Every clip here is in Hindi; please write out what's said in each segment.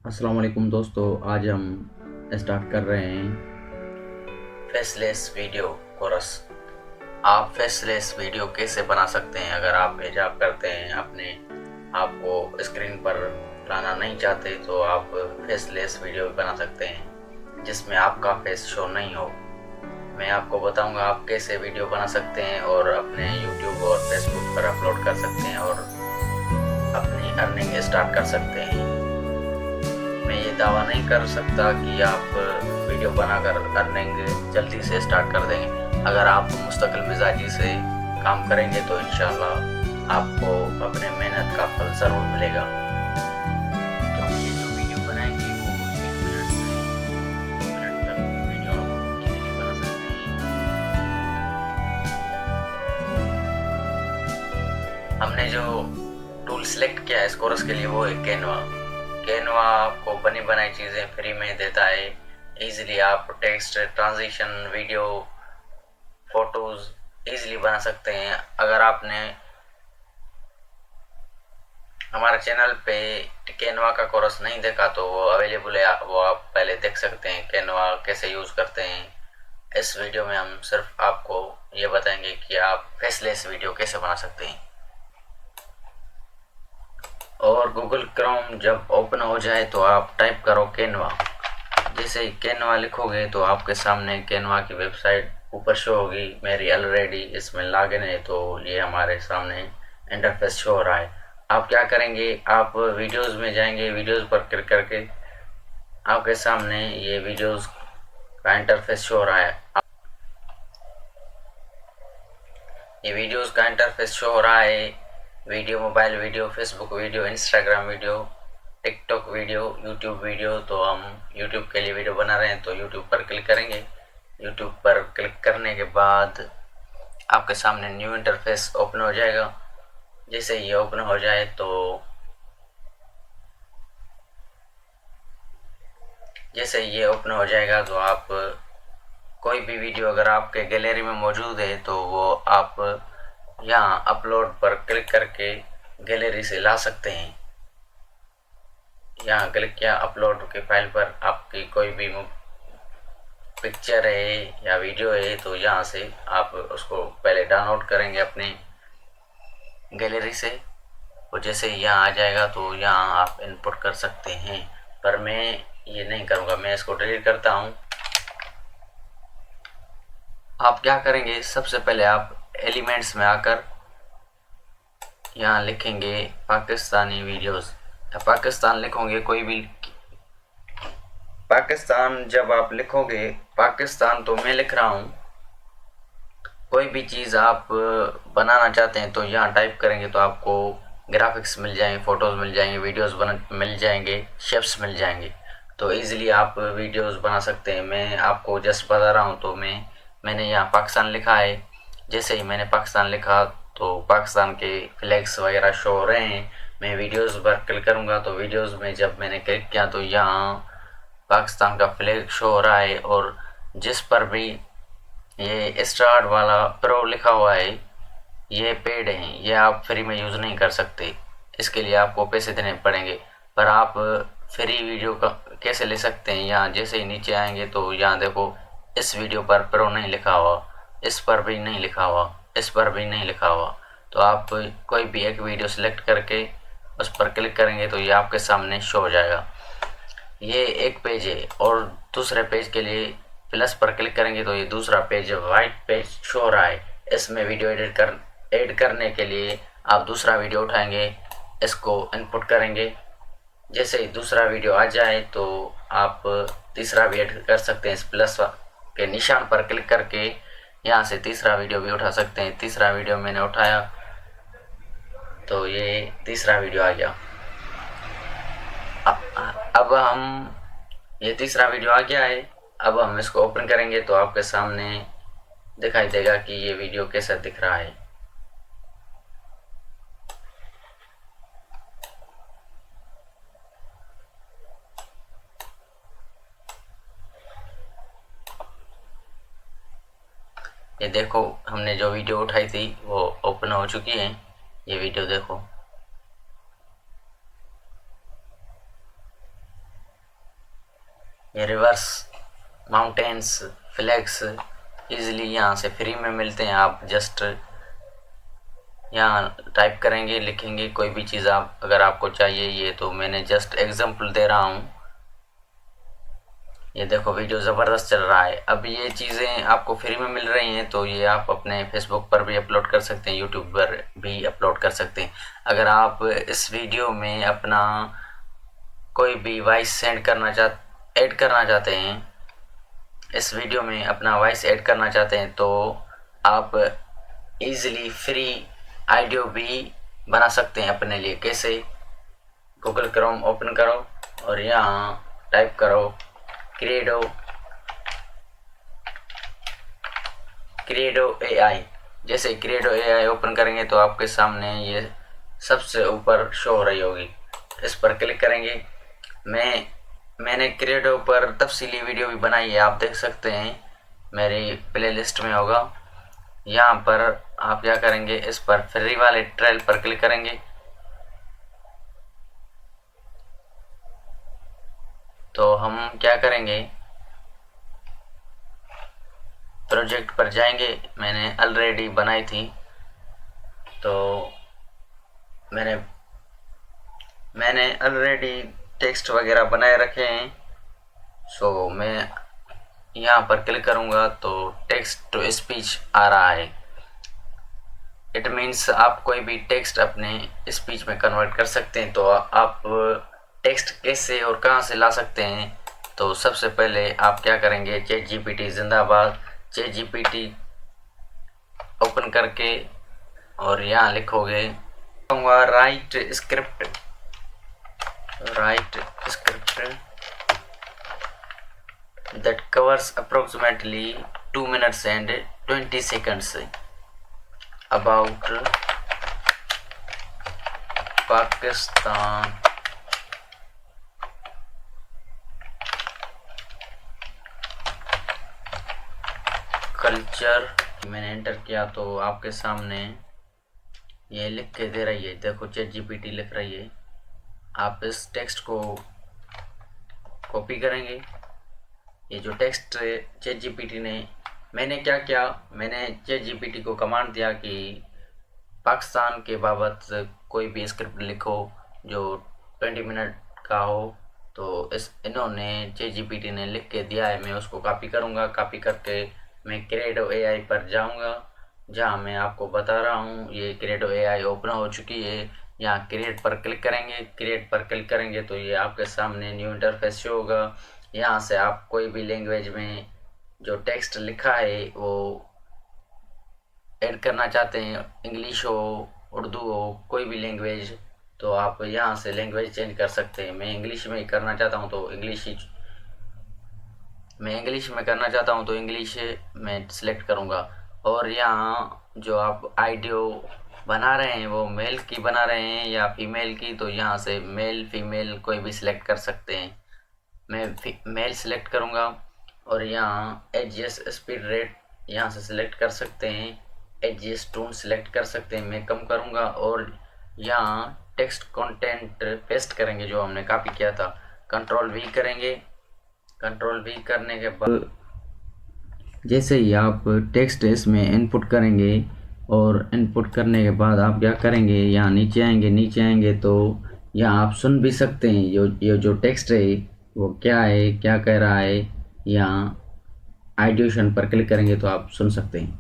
अस्सलाम वालेकुम दोस्तों, आज हम स्टार्ट कर रहे हैं फेसलेस वीडियो कोरस। आप फेसलेस वीडियो कैसे बना सकते हैं? अगर आप हिजाब करते हैं, अपने आप को स्क्रीन पर लाना नहीं चाहते तो आप फेसलेस वीडियो भी बना सकते हैं जिसमें आपका फेस शो नहीं हो। मैं आपको बताऊंगा आप कैसे वीडियो बना सकते हैं और अपने यूट्यूब और फेसबुक पर अपलोड कर सकते हैं और अपनी अर्निंग स्टार्ट कर सकते हैं। मैं ये दावा नहीं कर सकता कि आप वीडियो बनाकर अर्निंग जल्दी से स्टार्ट कर देंगे। अगर आप मुस्तकिल मिजाजी से काम करेंगे तो इंशाल्लाह आपको अपने मेहनत का फल ज़रूर मिलेगा। तो हम ये जो वीडियो बनाएंगे वो 1 मिनट से 2 मिनट तक वीडियो आप इजीली बना सकते हैं। हमने जो टूल सेलेक्ट किया है इस कोर्स के लिए वो है कैनवा। कैनवा आपको बनी बनाई चीज़ें फ्री में देता है। इजीली आप text, transition, video, photos easily बना सकते हैं। अगर आपने हमारे चैनल पे कैनवा का कोर्स नहीं देखा तो वो अवेलेबल है, वो आप पहले देख सकते हैं कैनवा कैसे यूज़ करते हैं। इस वीडियो में हम सिर्फ आपको ये बताएंगे कि आप फेसलेस वीडियो कैसे बना सकते हैं। और गूगल क्रोम जब ओपन हो जाए तो आप टाइप करो कैनवा। जैसे ही कैनवा लिखोगे तो आपके सामने कैनवा की वेबसाइट ऊपर शो होगी। मेरी ऑलरेडी इसमें लॉगिन है तो ये हमारे सामने इंटरफेस शो हो रहा है। आप क्या करेंगे, आप वीडियोस में जाएंगे, वीडियोस पर क्लिक करके आपके सामने ये वीडियोस का इंटरफेस शो हो रहा है। ये वीडियोस का इंटरफेस शो हो रहा है। Video, mobile video, Facebook video, Instagram video, TikTok video, YouTube video. तो हम यूट्यूब के लिए वीडियो बना रहे हैं तो यूट्यूब पर क्लिक करेंगे। यूट्यूब पर क्लिक करने के बाद आपके सामने न्यू इंटरफेस ओपन हो जाएगा। जैसे ये ओपन हो जाए तो आप कोई भी वीडियो अगर आपके गैलरी में मौजूद है तो वो आप यहाँ अपलोड पर क्लिक करके गैलरी से ला सकते हैं। यहाँ क्लिक किया, अपलोड की फाइल पर आपकी कोई भी पिक्चर है या वीडियो है तो यहाँ से आप उसको पहले डाउनलोड करेंगे अपने गैलरी से। और जैसे यहाँ आ जाएगा तो यहाँ आप इनपुट कर सकते हैं, पर मैं ये नहीं करूँगा, मैं इसको डिलीट करता हूँ। आप क्या करेंगे, सबसे पहले आप एलिमेंट्स में आकर यहाँ लिखेंगे पाकिस्तानी वीडियोस। पाकिस्तान लिखोगे, कोई भी पाकिस्तान जब आप लिखोगे, पाकिस्तान तो मैं लिख रहा हूँ, कोई भी चीज़ आप बनाना चाहते हैं तो यहाँ टाइप करेंगे तो आपको ग्राफिक्स मिल जाएंगे, फोटोज़ मिल जाएंगे, वीडियोस मिल जाएंगे, शेप्स मिल जाएंगे। तो इजीली आप वीडियोस बना सकते हैं। मैं आपको जस्ट बता रहा हूँ। तो मैंने यहाँ पाकिस्तान लिखा है। जैसे ही मैंने पाकिस्तान लिखा तो पाकिस्तान के फ्लैग्स वगैरह शो हो रहे हैं। मैं वीडियोस पर क्लिक करूँगा तो वीडियोस में जब मैंने क्लिक किया तो यहाँ पाकिस्तान का फ्लैग शो हो रहा है। और जिस पर भी ये स्टार्ट वाला प्रो लिखा हुआ है, ये पेड है, ये आप फ्री में यूज़ नहीं कर सकते, इसके लिए आपको पैसे देने पड़ेंगे। पर आप फ्री वीडियो का कैसे ले सकते हैं, यहाँ जैसे ही नीचे आएंगे तो यहाँ देखो इस वीडियो पर प्रो नहीं लिखा हुआ, इस पर भी नहीं लिखा हुआ, इस पर भी नहीं लिखा हुआ। तो आप कोई भी एक वीडियो सेलेक्ट करके उस पर क्लिक करेंगे तो ये आपके सामने शो हो जाएगा। ये एक पेज है। और दूसरे पेज के लिए प्लस पर क्लिक करेंगे तो ये दूसरा पेज, वाइट पेज शो हो रहा है। इसमें वीडियो ऐड करने के लिए आप दूसरा वीडियो उठाएंगे, इसको इनपुट करेंगे। जैसे ही दूसरा वीडियो आ जाए तो आप तीसरा भी ऐड कर सकते हैं। इस प्लस के निशान पर क्लिक करके यहाँ से तीसरा वीडियो भी उठा सकते हैं। तीसरा वीडियो मैंने उठाया तो ये तीसरा वीडियो आ गया। अब हम ये तीसरा वीडियो आ गया है। अब हम इसको ओपन करेंगे तो आपके सामने दिखाई देगा कि ये वीडियो कैसा दिख रहा है। ये देखो, हमने जो वीडियो उठाई थी वो ओपन हो चुकी है। ये वीडियो देखो। ये रिवर्स माउंटेन्स फ्लैग्स इजीली यहाँ से फ्री में मिलते हैं। आप जस्ट यहाँ टाइप करेंगे, लिखेंगे कोई भी चीज़ आप अगर आपको चाहिए। ये तो मैंने जस्ट एग्जांपल दे रहा हूँ। ये देखो वीडियो ज़बरदस्त चल रहा है। अब ये चीज़ें आपको फ्री में मिल रही हैं तो ये आप अपने फेसबुक पर भी अपलोड कर सकते हैं, यूट्यूब पर भी अपलोड कर सकते हैं। अगर आप इस वीडियो में अपना कोई भी वॉइस ऐड करना चाहते हैं, इस वीडियो में अपना वॉइस ऐड करना चाहते हैं तो आप इजीली फ्री ऑडियो भी बना सकते हैं अपने लिए। कैसे? गूगल क्रोम ओपन करो और यहाँ टाइप करो क्रिएडो एआई। जैसे क्रिएडो एआई ओपन करेंगे तो आपके सामने ये सबसे ऊपर शो हो रही होगी। इस पर क्लिक करेंगे। मैंने क्रिएडो पर तफसीली वीडियो भी बनाई है, आप देख सकते हैं, मेरी प्लेलिस्ट में होगा। यहाँ पर आप क्या करेंगे, इस पर फ्री वाले ट्रायल पर क्लिक करेंगे तो हम क्या करेंगे, प्रोजेक्ट पर जाएंगे। मैंने ऑलरेडी बनाई थी तो मैंने ऑलरेडी टेक्स्ट वगैरह बनाए रखे हैं। सो मैं यहाँ पर क्लिक करूँगा तो टेक्स्ट टू स्पीच आ रहा है। इट मीन्स आप कोई भी टेक्स्ट अपने स्पीच में कन्वर्ट कर सकते हैं। तो आप टेक्स्ट कैसे और कहाँ से ला सकते हैं, तो सबसे पहले आप क्या करेंगे, चैट जीपीटी जिंदाबाद। चैट जीपीटी ओपन करके और यहाँ लिखोगे right script that covers approximately 2 minutes and 20 seconds about Pakistan culture. मैंने एंटर किया तो आपके सामने ये लिख के दे रही है, देखो चैट जीपीटी लिख रही है। आप इस टेक्स्ट को कॉपी करेंगे। ये जो टेक्स्ट चैट जीपीटी ने, मैंने क्या किया, मैंने चैट जीपीटी को कमांड दिया कि पाकिस्तान के बाबत कोई भी स्क्रिप्ट लिखो जो 20 मिनट का हो। तो इन्होंने चैट जीपीटी ने लिख के दिया है। मैं उसको कॉपी करूँगा, कॉपी करके मैं क्रिएडो एआई पर जाऊँगा जहाँ मैं आपको बता रहा हूँ। ये क्रिएडो एआई ओपन हो चुकी है। यहाँ क्रिएट पर क्लिक करेंगे। क्रिएट पर क्लिक करेंगे तो ये आपके सामने न्यू इंटरफेस शो होगा। यहाँ से आप कोई भी लैंग्वेज में जो टेक्स्ट लिखा है वो ऐड करना चाहते हैं, इंग्लिश हो, उर्दू हो, कोई भी लैंग्वेज, तो आप यहाँ से लैंग्वेज चेंज कर सकते हैं। मैं इंग्लिश में करना चाहता हूँ तो इंग्लिश में सिलेक्ट करूँगा। और यहाँ जो आप ऑडियो बना रहे हैं वो मेल की बना रहे हैं या फीमेल की, तो यहाँ से मेल फीमेल कोई भी सिलेक्ट कर सकते हैं। मैं मेल सिलेक्ट करूँगा और यहाँ एडजस्ट स्पीड रेट यहाँ से सिलेक्ट कर सकते हैं, एडजस्ट टोन सिलेक्ट कर सकते हैं। मैं कम करूँगा और यहाँ टेक्स्ट कंटेंट पेस्ट करेंगे जो हमने कॉपी किया था। कंट्रोल वी करेंगे। कंट्रोल वी करने के बाद जैसे ही आप टेक्स्ट इसमें इनपुट करेंगे और इनपुट करने के बाद आप क्या करेंगे, यहाँ नीचे आएंगे तो यहाँ आप सुन भी सकते हैं ये जो टेक्स्ट है वो क्या है, क्या कह रहा है। यहाँ ऑडिशन पर क्लिक करेंगे तो आप सुन सकते हैं।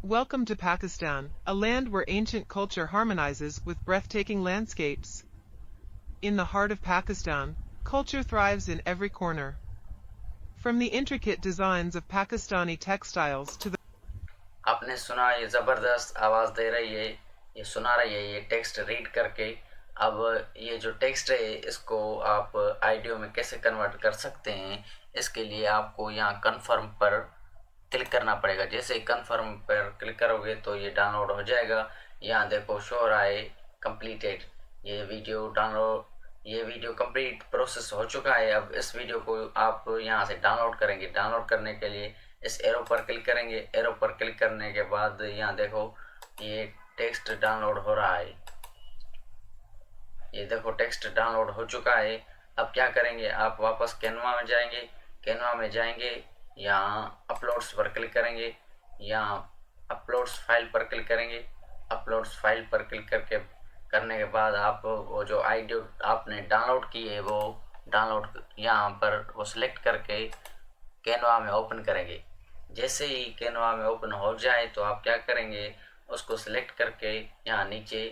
Welcome to Pakistan, a land where ancient culture harmonizes with breathtaking landscapes. In the heart of Pakistan, culture thrives in every corner. From the intricate designs of Pakistani textiles to the आपने सुना, ये ज़बरदस्त आवाज़ दे रही है, ये सुना रही है ये टेक्स्ट रीड करके। अब ये जो टेक्स्ट है इसको आप ऑडियो में कैसे कन्वर्ट कर सकते हैं, इसके लिए आपको यहाँ कन्फर्म पर क्लिक करना पड़ेगा। जैसे कन्फर्म पर क्लिक करोगे तो ये डाउनलोड हो जाएगा। यहाँ देखो शो हो रहा है कंप्लीटेड। ये वीडियो कंप्लीट प्रोसेस हो चुका है। अब इस वीडियो को आप यहाँ से डाउनलोड करेंगे। डाउनलोड करने के लिए इस एरो पर क्लिक करेंगे। एरो पर क्लिक करने के बाद यहाँ देखो ये टेक्स्ट डाउनलोड हो रहा है। ये देखो टेक्स्ट डाउनलोड हो चुका है। अब क्या करेंगे, आप वापस कैनवा में जाएंगे, कैनवा में जाएंगे, यहाँ अपलोड्स पर क्लिक करेंगे, यहाँ अपलोड्स फाइल पर क्लिक करेंगे। अपलोड्स फाइल पर क्लिक करने के बाद आप वो जो आईडी आपने डाउनलोड की है वो डाउनलोड यहाँ पर वो सिलेक्ट करके कैनवा में ओपन करेंगे। जैसे ही कैनवा में ओपन हो जाए तो आप क्या करेंगे, उसको सिलेक्ट करके यहाँ नीचे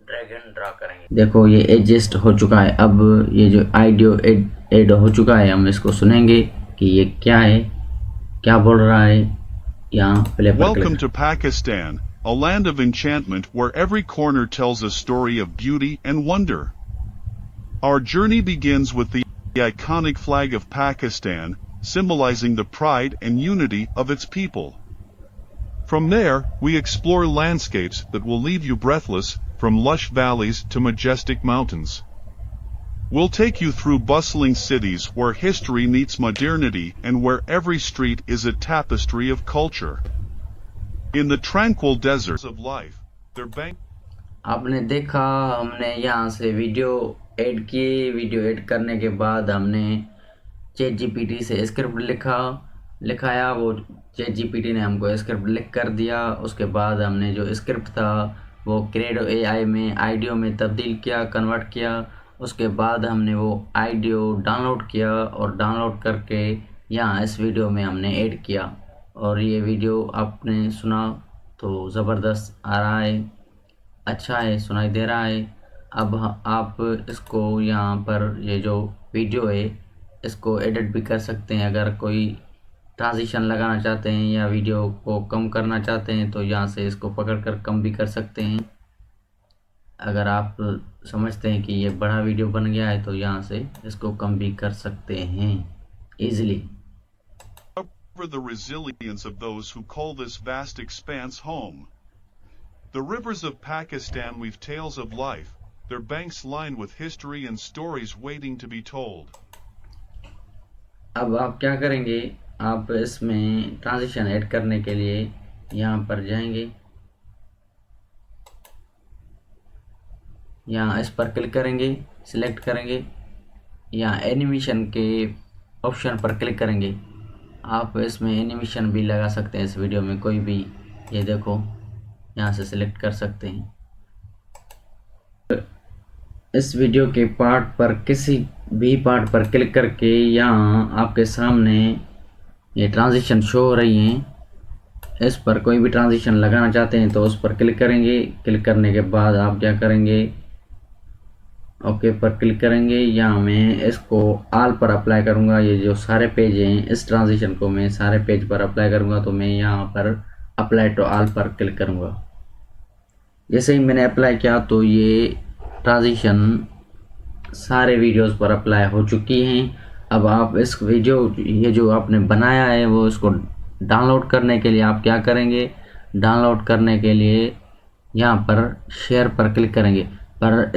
ड्रैग एंड ड्रा करेंगे। देखो ये एडजस्ट हो चुका है। अब ये जो ऑडियो ऐड हो चुका है, हम इसको सुनेंगे कि ये क्या है, क्या बोल रहा है। यहाँ प्ले पर Welcome click. to Pakistan, a land of enchantment where every corner tells a story of beauty and wonder. Our journey begins with the iconic flag of Pakistan, symbolizing the pride and unity of its people. From there, we explore landscapes that will leave you breathless, from lush valleys to majestic mountains. We'll take you through bustling cities where history meets modernity and where every street is a tapestry of culture. In the tranquil deserts of life, their bank आपने देखा, हमने यहाँ से वीडियो ऐड किए। वीडियो ऐड करने के बाद हमने चैट जीपीटी से स्क्रिप्ट लिखाया। वो चैट जीपीटी ने हमको स्क्रिप्ट लिख कर दिया। उसके बाद हमने जो स्क्रिप्ट था वो क्रेडो एआई में आइडियो में तब्दील किया, कन्वर्ट किया। उसके बाद हमने वो आइडियो डाउनलोड किया और डाउनलोड करके यहाँ इस वीडियो में हमने ऐड किया। और ये वीडियो आपने सुना तो ज़बरदस्त आ रहा है, अच्छा है, सुनाई दे रहा है। अब आप इसको यहाँ पर ये जो वीडियो है इसको एडिट भी कर सकते हैं। अगर कोई ट्रांजिशन लगाना चाहते हैं या वीडियो को कम करना चाहते हैं तो यहाँ से इसको पकड़ कर कम भी कर सकते हैं। अगर आप समझते हैं कि ये बड़ा वीडियो बन गया है तो यहाँ से इसको कम भी कर सकते हैं easily. discover the resilience of those who call this vast expanse home. The rivers of Pakistan weave tales of life, their banks lined with history and stories waiting to be told. अब आप क्या करेंगे, आप इसमें ट्रांजिशन ऐड करने के लिए यहाँ पर जाएंगे, यहाँ इस पर क्लिक करेंगे, सिलेक्ट करेंगे, यहाँ एनिमेशन के ऑप्शन पर क्लिक करेंगे। आप इसमें एनिमेशन भी लगा सकते हैं इस वीडियो में, कोई भी। ये देखो यहाँ से सिलेक्ट कर सकते हैं। इस वीडियो के पार्ट पर किसी भी पार्ट पर क्लिक करके यहाँ आपके सामने ये ट्रांजिशन शो हो रही हैं। इस पर कोई भी ट्रांजिशन लगाना चाहते हैं तो उस पर क्लिक करेंगे। क्लिक करने के बाद आप क्या करेंगे, ओके पर क्लिक करेंगे। यहाँ मैं इसको आल पर अप्लाई करूँगा। ये जो सारे पेज हैं इस ट्रांजिशन को मैं सारे पेज पर अप्लाई करूँगा, तो मैं यहाँ पर अप्लाई टू आल पर क्लिक करूँगा। जैसे ही मैंने अप्लाई किया तो ये ट्रांजिशन सारे वीडियोस पर अप्लाई हो चुकी हैं। अब आप इस वीडियो ये जो आपने बनाया है वो इसको डाउनलोड करने के लिए आप क्या करेंगे, डाउनलोड करने के लिए यहाँ पर शेयर पर क्लिक करेंगे। पर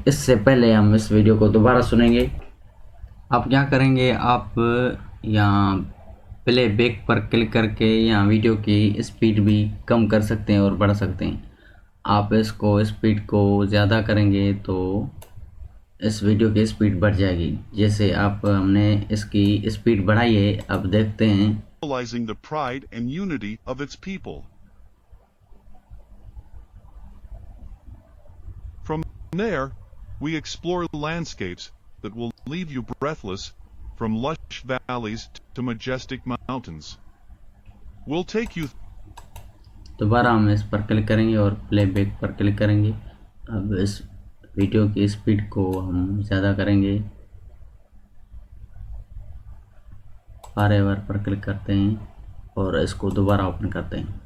इससे पहले हम इस वीडियो को दोबारा सुनेंगे। आप क्या करेंगे, आप यहाँ प्ले बैक पर क्लिक करके यहाँ वीडियो की स्पीड भी कम कर सकते हैं और बढ़ा सकते हैं। आप इसको स्पीड को ज़्यादा करेंगे तो इस वीडियो की स्पीड बढ़ जाएगी। जैसे आप हमने इसकी स्पीड बढ़ाई है, अब देखते हैं। Symbolizing the pride and unity of its people. From there, we explore landscapes that will leave you breathless, from lush valleys to majestic mountains. We'll take you दोबारा हम इस पर क्लिक करेंगे और प्लेबैक पर क्लिक करेंगे। अब इस वीडियो की स्पीड को हम ज़्यादा करेंगे। फॉरएवर पर क्लिक करते हैं और इसको दोबारा ओपन करते हैं।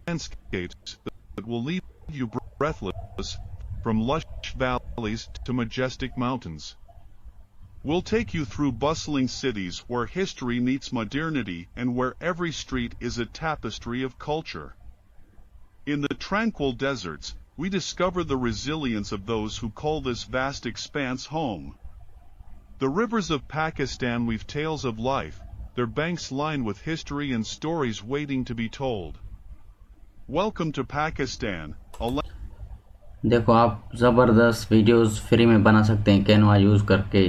landscapes that will leave you breathless, from lush valleys to majestic mountains. We'll take you through bustling cities where history meets modernity and where every street is a tapestry of culture. In the tranquil deserts, we discover the resilience of those who call this vast expanse home. The rivers of Pakistan weave tales of life, their banks lined with history and stories waiting to be told. Welcome to Pakistan, a देखो आप ज़बरदस्त वीडियोस फ्री में बना सकते हैं कैनवा यूज़ करके।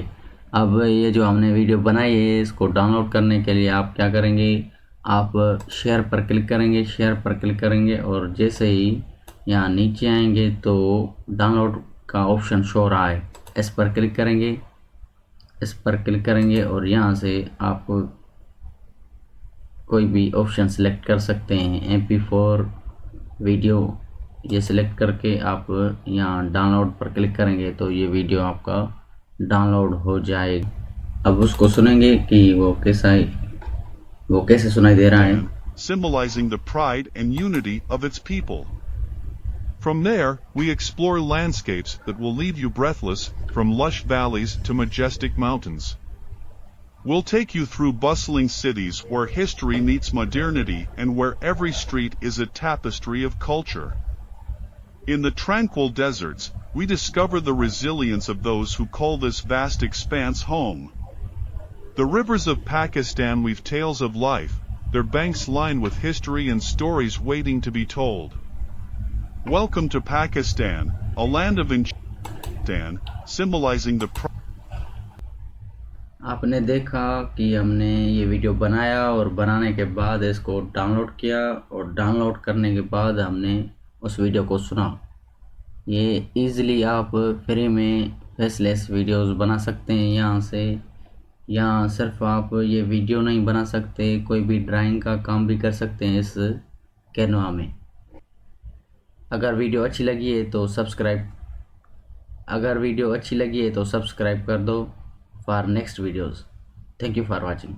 अब ये जो हमने वीडियो बनाई है इसको डाउनलोड करने के लिए आप क्या करेंगे, आप शेयर पर क्लिक करेंगे, शेयर पर क्लिक करेंगे और जैसे ही यहाँ नीचे आएंगे तो डाउनलोड का ऑप्शन शो रहा है, इस पर क्लिक करेंगे, इस पर क्लिक करेंगे और यहाँ से आप कोई भी ऑप्शन सेलेक्ट कर सकते हैं। MP4 वीडियो ये सिलेक्ट करके आप यहाँ डाउनलोड पर क्लिक करेंगे तो ये वीडियो आपका डाउनलोड हो जाएगा। अब उसको सुनेंगे कि वो कैसे सुनाई दे रहा है। Symbolizing the pride and unity of its people. From there, we explore landscapes that will leave you breathless, from lush valleys to majestic mountains. We'll take you through bustling cities where history meets modernity and where every street is a tapestry of culture. In the tranquil deserts, we discover the resilience of those who call this vast expanse home. The rivers of Pakistan weave tales of life, their banks lined with history and stories waiting to be told. Welcome to Pakistan, a land of enchantment, symbolizing the आपने देखा कि हमने ये वीडियो बनाया और बनाने के बाद इसको डाउनलोड किया और डाउनलोड करने के बाद हमने उस वीडियो को सुना। ये इजीली आप फ्री में फेसलेस वीडियोस बना सकते हैं यहाँ से। यहाँ सिर्फ आप ये वीडियो नहीं बना सकते, कोई भी ड्राइंग का काम भी कर सकते हैं इस कैनवा में। अगर वीडियो अच्छी लगी है तो सब्सक्राइब कर दो for next videos. Thank you for watching.